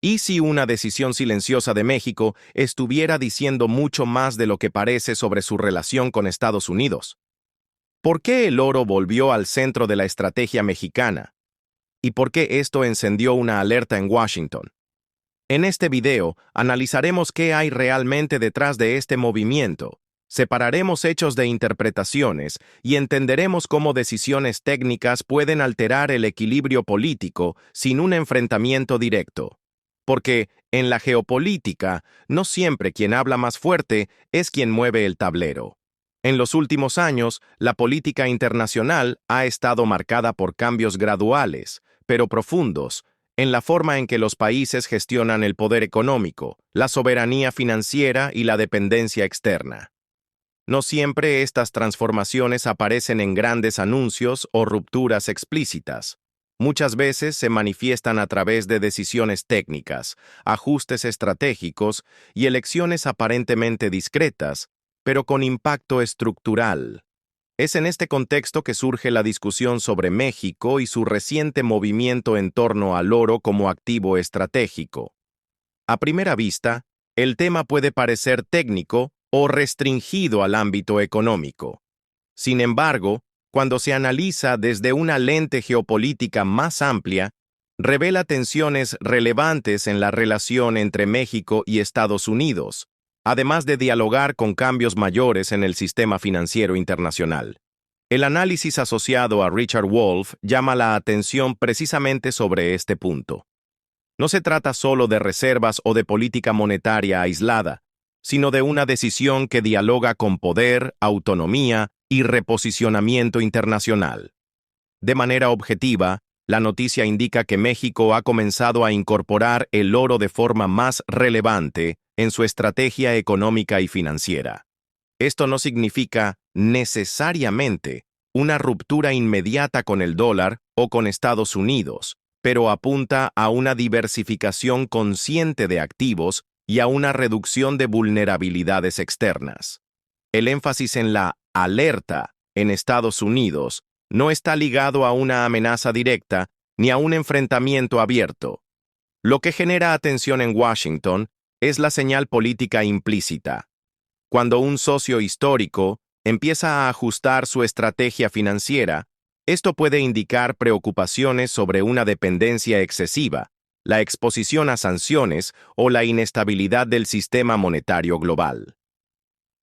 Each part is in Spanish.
¿Y si una decisión silenciosa de México estuviera diciendo mucho más de lo que parece sobre su relación con Estados Unidos? ¿Por qué el oro volvió al centro de la estrategia mexicana? ¿Y por qué esto encendió una alerta en Washington? En este video analizaremos qué hay realmente detrás de este movimiento, separaremos hechos de interpretaciones y entenderemos cómo decisiones técnicas pueden alterar el equilibrio político sin un enfrentamiento directo. Porque, en la geopolítica, no siempre quien habla más fuerte es quien mueve el tablero. En los últimos años, la política internacional ha estado marcada por cambios graduales, pero profundos, en la forma en que los países gestionan el poder económico, la soberanía financiera y la dependencia externa. No siempre estas transformaciones aparecen en grandes anuncios o rupturas explícitas. Muchas veces se manifiestan a través de decisiones técnicas, ajustes estratégicos y elecciones aparentemente discretas, pero con impacto estructural. Es en este contexto que surge la discusión sobre México y su reciente movimiento en torno al oro como activo estratégico. A primera vista, el tema puede parecer técnico o restringido al ámbito económico. Sin embargo, cuando se analiza desde una lente geopolítica más amplia, revela tensiones relevantes en la relación entre México y Estados Unidos, además de dialogar con cambios mayores en el sistema financiero internacional. El análisis asociado a Richard Wolff llama la atención precisamente sobre este punto. No se trata solo de reservas o de política monetaria aislada, sino de una decisión que dialoga con poder, autonomía y reposicionamiento internacional. De manera objetiva, la noticia indica que México ha comenzado a incorporar el oro de forma más relevante en su estrategia económica y financiera. Esto no significa necesariamente una ruptura inmediata con el dólar o con Estados Unidos, pero apunta a una diversificación consciente de activos y a una reducción de vulnerabilidades externas. El énfasis en la alerta en Estados Unidos no está ligado a una amenaza directa ni a un enfrentamiento abierto. Lo que genera atención en Washington es la señal política implícita. Cuando un socio histórico empieza a ajustar su estrategia financiera, esto puede indicar preocupaciones sobre una dependencia excesiva, la exposición a sanciones o la inestabilidad del sistema monetario global.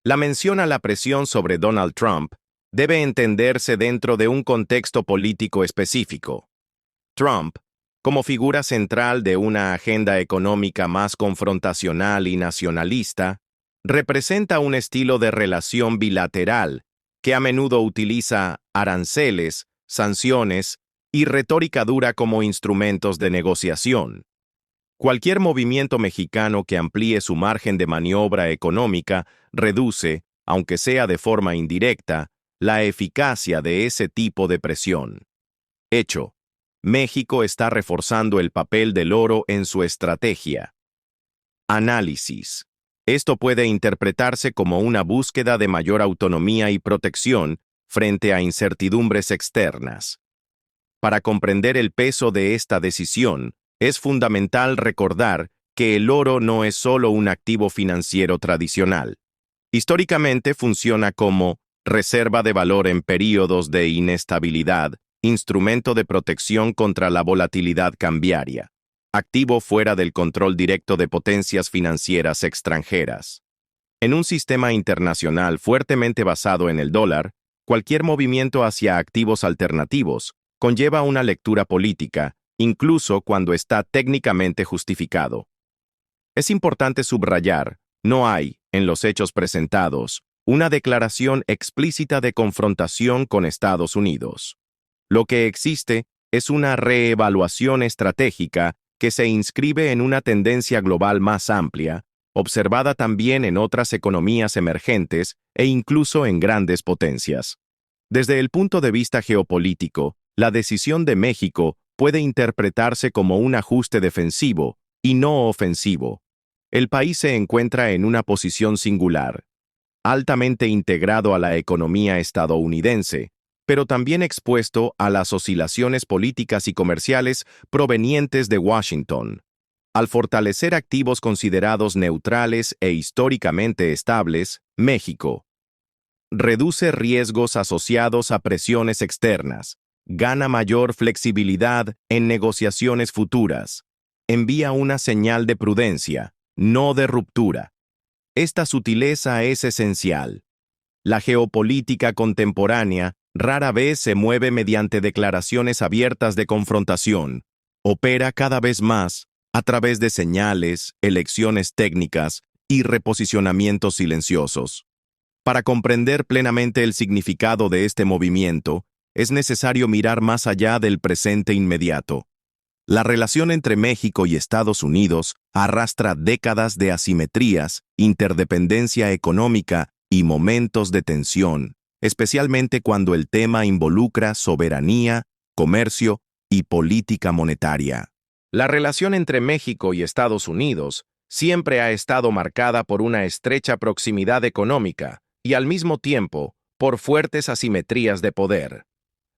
La mención a la presión sobre Donald Trump debe entenderse dentro de un contexto político específico. Trump, como figura central de una agenda económica más confrontacional y nacionalista, representa un estilo de relación bilateral que a menudo utiliza aranceles, sanciones y retórica dura como instrumentos de negociación. Cualquier movimiento mexicano que amplíe su margen de maniobra económica reduce, aunque sea de forma indirecta, la eficacia de ese tipo de presión. Hecho, México está reforzando el papel del oro en su estrategia. Análisis. Esto puede interpretarse como una búsqueda de mayor autonomía y protección frente a incertidumbres externas. Para comprender el peso de esta decisión, es fundamental recordar que el oro no es solo un activo financiero tradicional. Históricamente funciona como reserva de valor en períodos de inestabilidad, instrumento de protección contra la volatilidad cambiaria, activo fuera del control directo de potencias financieras extranjeras. En un sistema internacional fuertemente basado en el dólar, cualquier movimiento hacia activos alternativos conlleva una lectura política, incluso cuando está técnicamente justificado. Es importante subrayar, no hay, en los hechos presentados, una declaración explícita de confrontación con Estados Unidos. Lo que existe es una reevaluación estratégica que se inscribe en una tendencia global más amplia, observada también en otras economías emergentes e incluso en grandes potencias. Desde el punto de vista geopolítico, la decisión de México puede interpretarse como un ajuste defensivo y no ofensivo. El país se encuentra en una posición singular, altamente integrado a la economía estadounidense, pero también expuesto a las oscilaciones políticas y comerciales provenientes de Washington. Al fortalecer activos considerados neutrales e históricamente estables, México reduce riesgos asociados a presiones externas, gana mayor flexibilidad en negociaciones futuras, envía una señal de prudencia, no de ruptura. Esta sutileza es esencial. La geopolítica contemporánea rara vez se mueve mediante declaraciones abiertas de confrontación. Opera cada vez más a través de señales, elecciones técnicas y reposicionamientos silenciosos. Para comprender plenamente el significado de este movimiento, es necesario mirar más allá del presente inmediato. La relación entre México y Estados Unidos arrastra décadas de asimetrías, interdependencia económica y momentos de tensión, especialmente cuando el tema involucra soberanía, comercio y política monetaria. La relación entre México y Estados Unidos siempre ha estado marcada por una estrecha proximidad económica y al mismo tiempo por fuertes asimetrías de poder.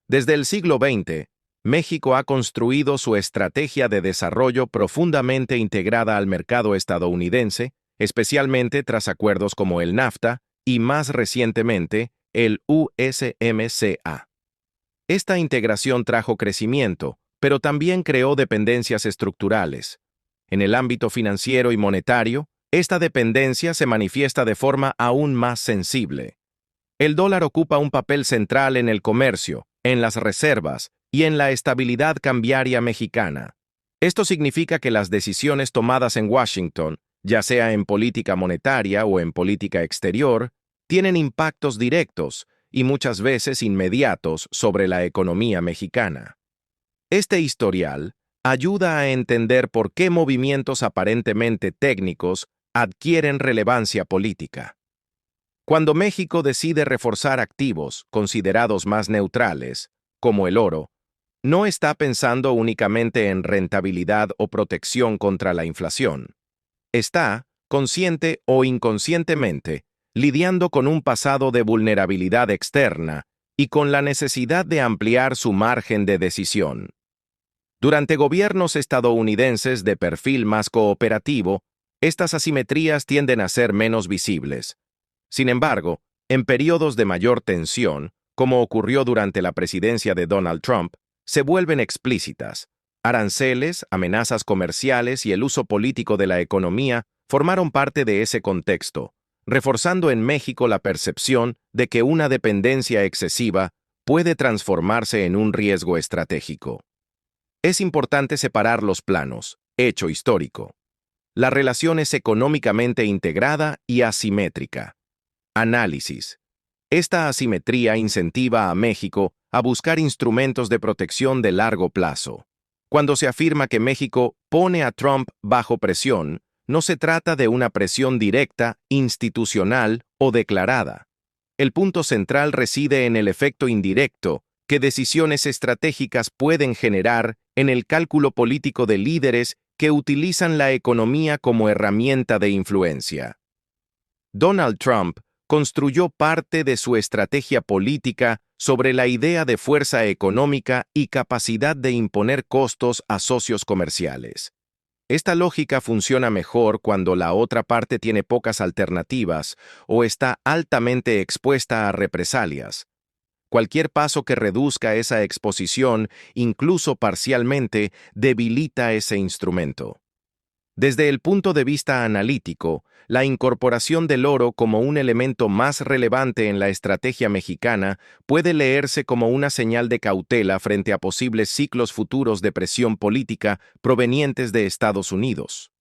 Desde el siglo XX, México ha construido su estrategia de desarrollo profundamente integrada al mercado estadounidense, especialmente tras acuerdos como el NAFTA y más recientemente el USMCA. Esta integración trajo crecimiento, pero también creó dependencias estructurales. En el ámbito financiero y monetario, esta dependencia se manifiesta de forma aún más sensible. El dólar ocupa un papel central en el comercio, en las reservas y en la estabilidad cambiaria mexicana. Esto significa que las decisiones tomadas en Washington, ya sea en política monetaria o en política exterior, tienen impactos directos y muchas veces inmediatos sobre la economía mexicana. Este historial ayuda a entender por qué movimientos aparentemente técnicos adquieren relevancia política. Cuando México decide reforzar activos considerados más neutrales, como el oro, no está pensando únicamente en rentabilidad o protección contra la inflación. Está, consciente o inconscientemente, lidiando con un pasado de vulnerabilidad externa y con la necesidad de ampliar su margen de decisión. Durante gobiernos estadounidenses de perfil más cooperativo, estas asimetrías tienden a ser menos visibles. Sin embargo, en periodos de mayor tensión, como ocurrió durante la presidencia de Donald Trump, se vuelven explícitas. Aranceles, amenazas comerciales y el uso político de la economía formaron parte de ese contexto, reforzando en México la percepción de que una dependencia excesiva puede transformarse en un riesgo estratégico. Es importante separar los planos, hecho histórico. La relación es económicamente integrada y asimétrica. Análisis. Esta asimetría incentiva a México a buscar instrumentos de protección de largo plazo. Cuando se afirma que México pone a Trump bajo presión, no se trata de una presión directa, institucional o declarada. El punto central reside en el efecto indirecto que decisiones estratégicas pueden generar en el cálculo político de líderes que utilizan la economía como herramienta de influencia. Donald Trump construyó parte de su estrategia política sobre la idea de fuerza económica y capacidad de imponer costos a socios comerciales. Esta lógica funciona mejor cuando la otra parte tiene pocas alternativas o está altamente expuesta a represalias. Cualquier paso que reduzca esa exposición, incluso parcialmente, debilita ese instrumento. Desde el punto de vista analítico, la incorporación del oro como un elemento más relevante en la estrategia mexicana puede leerse como una señal de cautela frente a posibles ciclos futuros de presión política provenientes de Estados Unidos.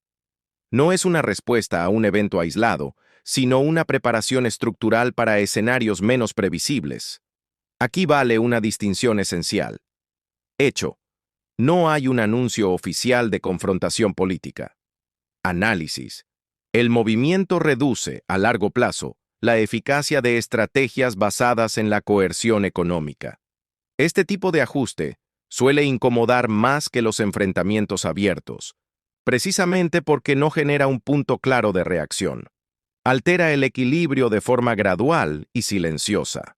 No es una respuesta a un evento aislado, sino una preparación estructural para escenarios menos previsibles. Aquí vale una distinción esencial. Hecho. No hay un anuncio oficial de confrontación política. Análisis. El movimiento reduce, a largo plazo, la eficacia de estrategias basadas en la coerción económica. Este tipo de ajuste suele incomodar más que los enfrentamientos abiertos, precisamente porque no genera un punto claro de reacción. Altera el equilibrio de forma gradual y silenciosa.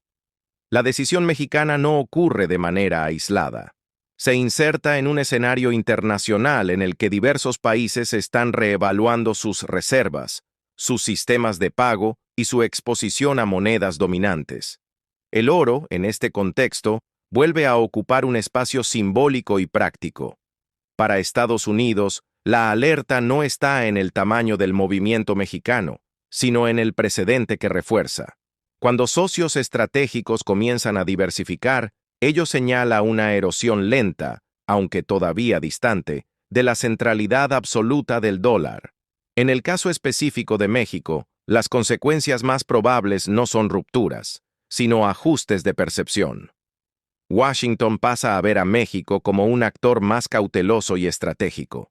La decisión mexicana no ocurre de manera aislada. Se inserta en un escenario internacional en el que diversos países están reevaluando sus reservas, sus sistemas de pago y su exposición a monedas dominantes. El oro, en este contexto, vuelve a ocupar un espacio simbólico y práctico. Para Estados Unidos, la alerta no está en el tamaño del movimiento mexicano, sino en el precedente que refuerza. Cuando socios estratégicos comienzan a diversificar, ello señala una erosión lenta, aunque todavía distante, de la centralidad absoluta del dólar. En el caso específico de México, las consecuencias más probables no son rupturas, sino ajustes de percepción. Washington pasa a ver a México como un actor más cauteloso y estratégico.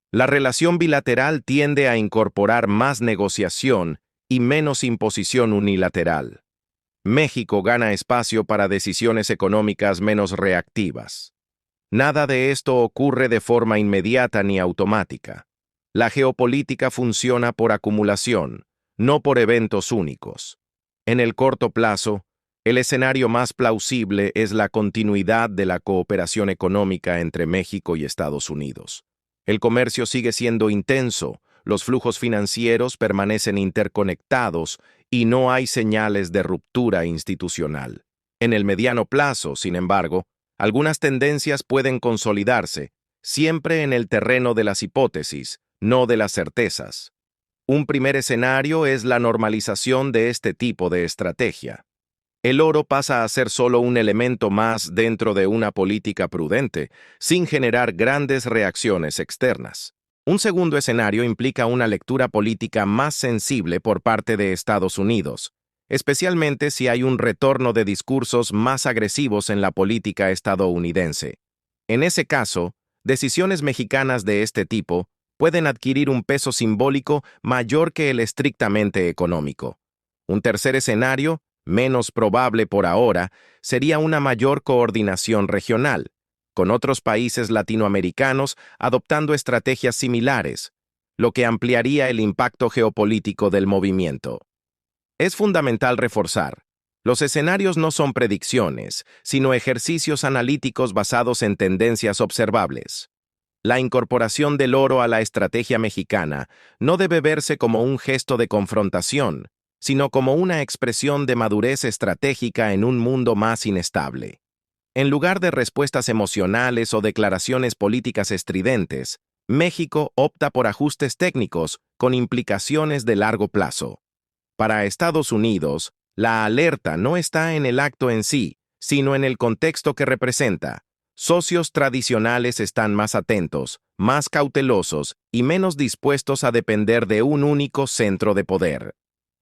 La relación bilateral tiende a incorporar más negociación y menos imposición unilateral. México gana espacio para decisiones económicas menos reactivas. Nada de esto ocurre de forma inmediata ni automática. La geopolítica funciona por acumulación, no por eventos únicos. En el corto plazo, el escenario más plausible es la continuidad de la cooperación económica entre México y Estados Unidos. El comercio sigue siendo intenso, los flujos financieros permanecen interconectados y no hay señales de ruptura institucional. En el mediano plazo, sin embargo, algunas tendencias pueden consolidarse, siempre en el terreno de las hipótesis, no de las certezas. Un primer escenario es la normalización de este tipo de estrategia. El oro pasa a ser solo un elemento más dentro de una política prudente, sin generar grandes reacciones externas. Un segundo escenario implica una lectura política más sensible por parte de Estados Unidos, especialmente si hay un retorno de discursos más agresivos en la política estadounidense. En ese caso, decisiones mexicanas de este tipo pueden adquirir un peso simbólico mayor que el estrictamente económico. Un tercer escenario, menos probable por ahora, sería una mayor coordinación regional, con otros países latinoamericanos adoptando estrategias similares, lo que ampliaría el impacto geopolítico del movimiento. Es fundamental reforzar: los escenarios no son predicciones, sino ejercicios analíticos basados en tendencias observables. La incorporación del oro a la estrategia mexicana no debe verse como un gesto de confrontación, sino como una expresión de madurez estratégica en un mundo más inestable. En lugar de respuestas emocionales o declaraciones políticas estridentes, México opta por ajustes técnicos con implicaciones de largo plazo. Para Estados Unidos, la alerta no está en el acto en sí, sino en el contexto que representa. Socios tradicionales están más atentos, más cautelosos y menos dispuestos a depender de un único centro de poder.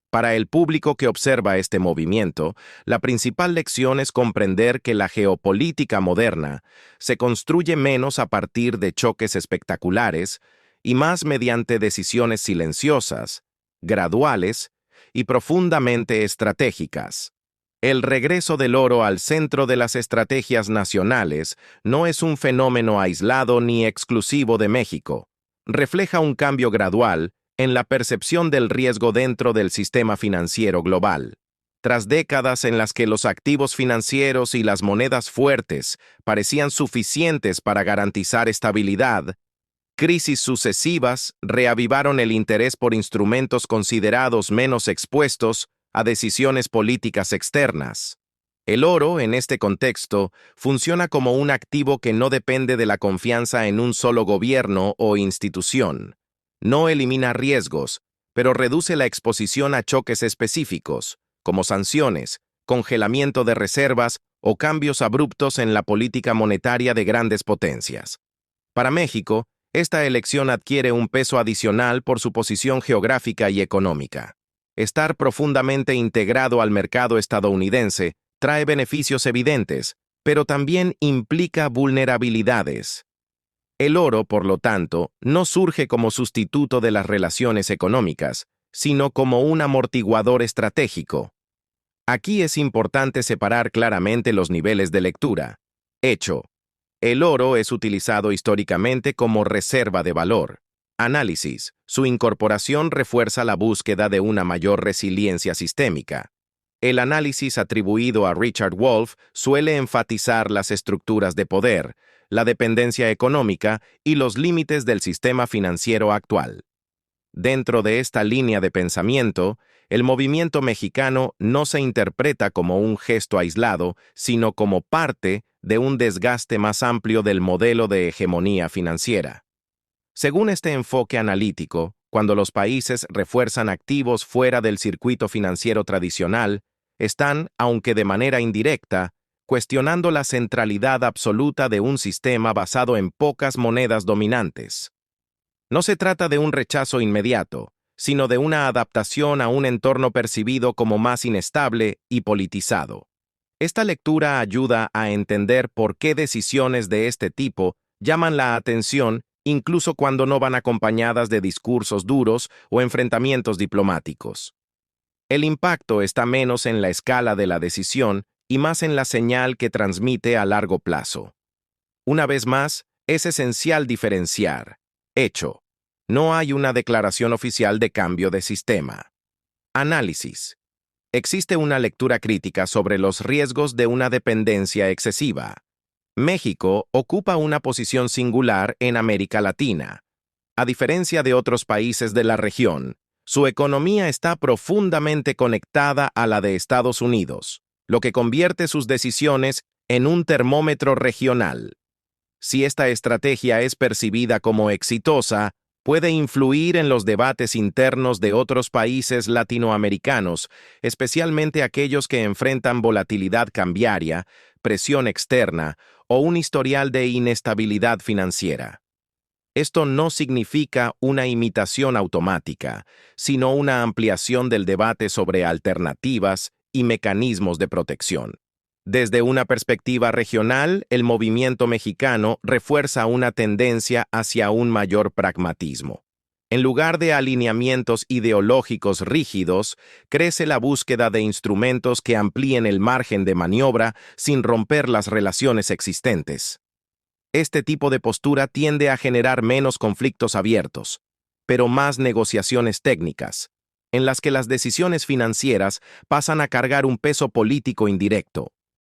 Para el público que observa este movimiento, la principal lección es comprender que la geopolítica moderna se construye menos a partir de choques espectaculares y más mediante decisiones silenciosas, graduales y profundamente estratégicas. El regreso del oro al centro de las estrategias nacionales no es un fenómeno aislado ni exclusivo de México. Refleja un cambio gradual en la percepción del riesgo dentro del sistema financiero global. Tras décadas en las que los activos financieros y las monedas fuertes parecían suficientes para garantizar estabilidad, crisis sucesivas reavivaron el interés por instrumentos considerados menos expuestos a decisiones políticas externas. El oro, en este contexto, funciona como un activo que no depende de la confianza en un solo gobierno o institución. No elimina riesgos, pero reduce la exposición a choques específicos, como sanciones, congelamiento de reservas o cambios abruptos en la política monetaria de grandes potencias. Para México, esta elección adquiere un peso adicional por su posición geográfica y económica. Estar profundamente integrado al mercado estadounidense trae beneficios evidentes, pero también implica vulnerabilidades. El oro, por lo tanto, no surge como sustituto de las relaciones económicas, sino como un amortiguador estratégico. Aquí es importante separar claramente los niveles de lectura. Hecho: el oro es utilizado históricamente como reserva de valor. Análisis: su incorporación refuerza la búsqueda de una mayor resiliencia sistémica. El análisis atribuido a Richard Wolff suele enfatizar las estructuras de poder, la dependencia económica y los límites del sistema financiero actual. Dentro de esta línea de pensamiento, el movimiento mexicano no se interpreta como un gesto aislado, sino como parte de un desgaste más amplio del modelo de hegemonía financiera. Según este enfoque analítico, cuando los países refuerzan activos fuera del circuito financiero tradicional, están, aunque de manera indirecta, cuestionando la centralidad absoluta de un sistema basado en pocas monedas dominantes. No se trata de un rechazo inmediato, sino de una adaptación a un entorno percibido como más inestable y politizado. Esta lectura ayuda a entender por qué decisiones de este tipo llaman la atención incluso cuando no van acompañadas de discursos duros o enfrentamientos diplomáticos. El impacto está menos en la escala de la decisión y más en la señal que transmite a largo plazo. Una vez más, es esencial diferenciar. Hecho. No hay una declaración oficial de cambio de sistema. Análisis. Existe una lectura crítica sobre los riesgos de una dependencia excesiva. México ocupa una posición singular en América Latina. A diferencia de otros países de la región, su economía está profundamente conectada a la de Estados Unidos, lo que convierte sus decisiones en un termómetro regional. Si esta estrategia es percibida como exitosa, puede influir en los debates internos de otros países latinoamericanos, especialmente aquellos que enfrentan volatilidad cambiaria, presión externa o un historial de inestabilidad financiera. Esto no significa una imitación automática, sino una ampliación del debate sobre alternativas y mecanismos de protección. Desde una perspectiva regional, el movimiento mexicano refuerza una tendencia hacia un mayor pragmatismo. En lugar de alineamientos ideológicos rígidos, crece la búsqueda de instrumentos que amplíen el margen de maniobra sin romper las relaciones existentes. Este tipo de postura tiende a generar menos conflictos abiertos, pero más negociaciones técnicas, en las que las decisiones financieras pasan a cargar un peso político indirecto.